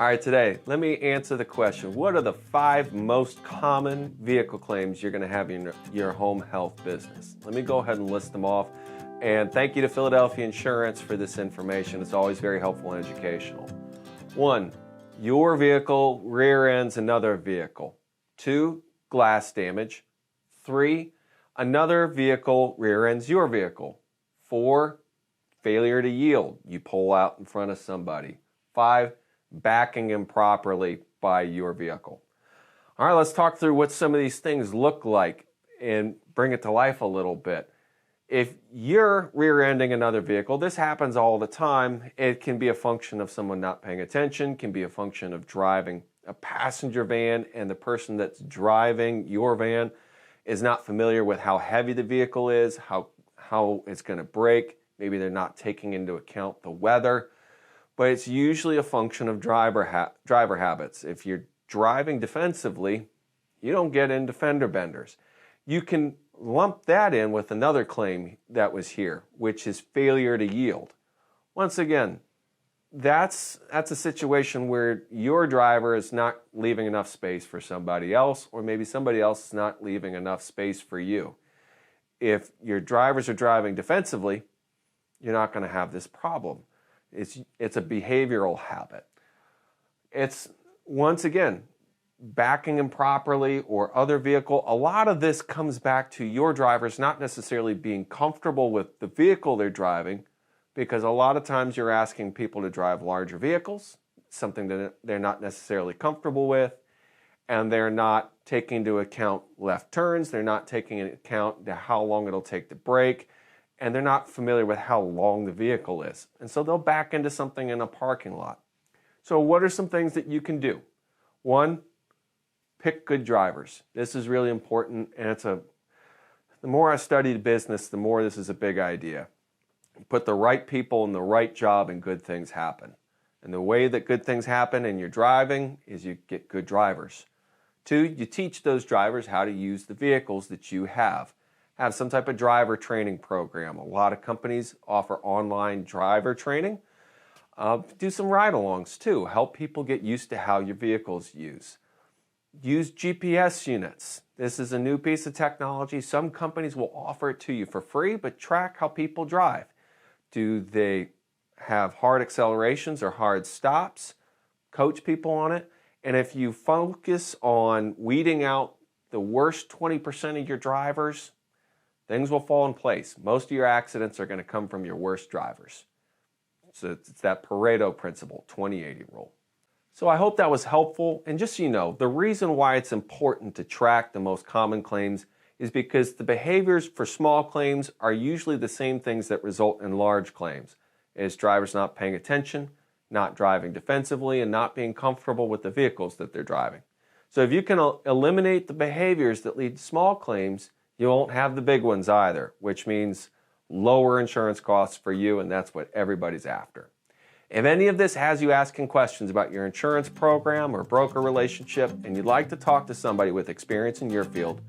All right, today, let me answer the question. What are the 5 most common vehicle claims you're going to have in your home health business? Let me go ahead and list them off. And thank you to Philadelphia Insurance for this information. It's always very helpful and educational. 1, your vehicle rear ends another vehicle. 2, glass damage. 3, another vehicle rear ends your vehicle. 4, failure to yield. You pull out in front of somebody. 5, backing improperly by your vehicle. All right, let's talk through what some of these things look like and bring it to life a little bit. If you're rear-ending another vehicle, this happens all the time. It can be a function of someone not paying attention, can be a function of driving a passenger van and the person that's driving your van is not familiar with how heavy the vehicle is, how it's going to brake. Maybe they're not taking into account the weather. But it's usually a function of driver habits. If you're driving defensively, you don't get into fender benders. You can lump that in with another claim that was here, which is failure to yield. Once again, that's a situation where your driver is not leaving enough space for somebody else, or maybe somebody else is not leaving enough space for you. If your drivers are driving defensively, you're not going to have this problem. It's a behavioral habit. It's, once again, backing improperly or other vehicle. A lot of this comes back to your drivers not necessarily being comfortable with the vehicle they're driving, because a lot of times you're asking people to drive larger vehicles, something that they're not necessarily comfortable with, and they're not taking into account left turns, they're not taking into account how long it'll take to brake, and they're not familiar with how long the vehicle is. And so they'll back into something in a parking lot. So what are some things that you can do? 1, pick good drivers. This is really important, and the more I study the business, the more this is a big idea. You put the right people in the right job and good things happen. And the way that good things happen in your driving is you get good drivers. 2, you teach those drivers how to use the vehicles that you have. Have some type of driver training program. A lot of companies offer online driver training. Do some ride-alongs too. Help people get used to how your vehicles use. Use GPS units. This is a new piece of technology. Some companies will offer it to you for free, but track how people drive. Do they have hard accelerations or hard stops? Coach people on it. And if you focus on weeding out the worst 20% of your drivers, things will fall in place. Most of your accidents are going to come from your worst drivers. So it's that Pareto principle, 20-80 rule. So I hope that was helpful. And just so you know, the reason why it's important to track the most common claims is because the behaviors for small claims are usually the same things that result in large claims. It's drivers not paying attention, not driving defensively, and not being comfortable with the vehicles that they're driving. So if you can eliminate the behaviors that lead to small claims, you won't have the big ones either, which means lower insurance costs for you, and that's what everybody's after. If any of this has you asking questions about your insurance program or broker relationship, and you'd like to talk to somebody with experience in your field,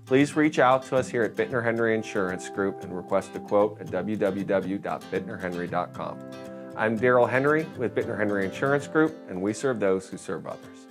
please reach out to us here at Bitner Henry Insurance Group and request a quote at www.bitnerhenry.com. I'm Daryl Henry with Bitner Henry Insurance Group, and we serve those who serve others.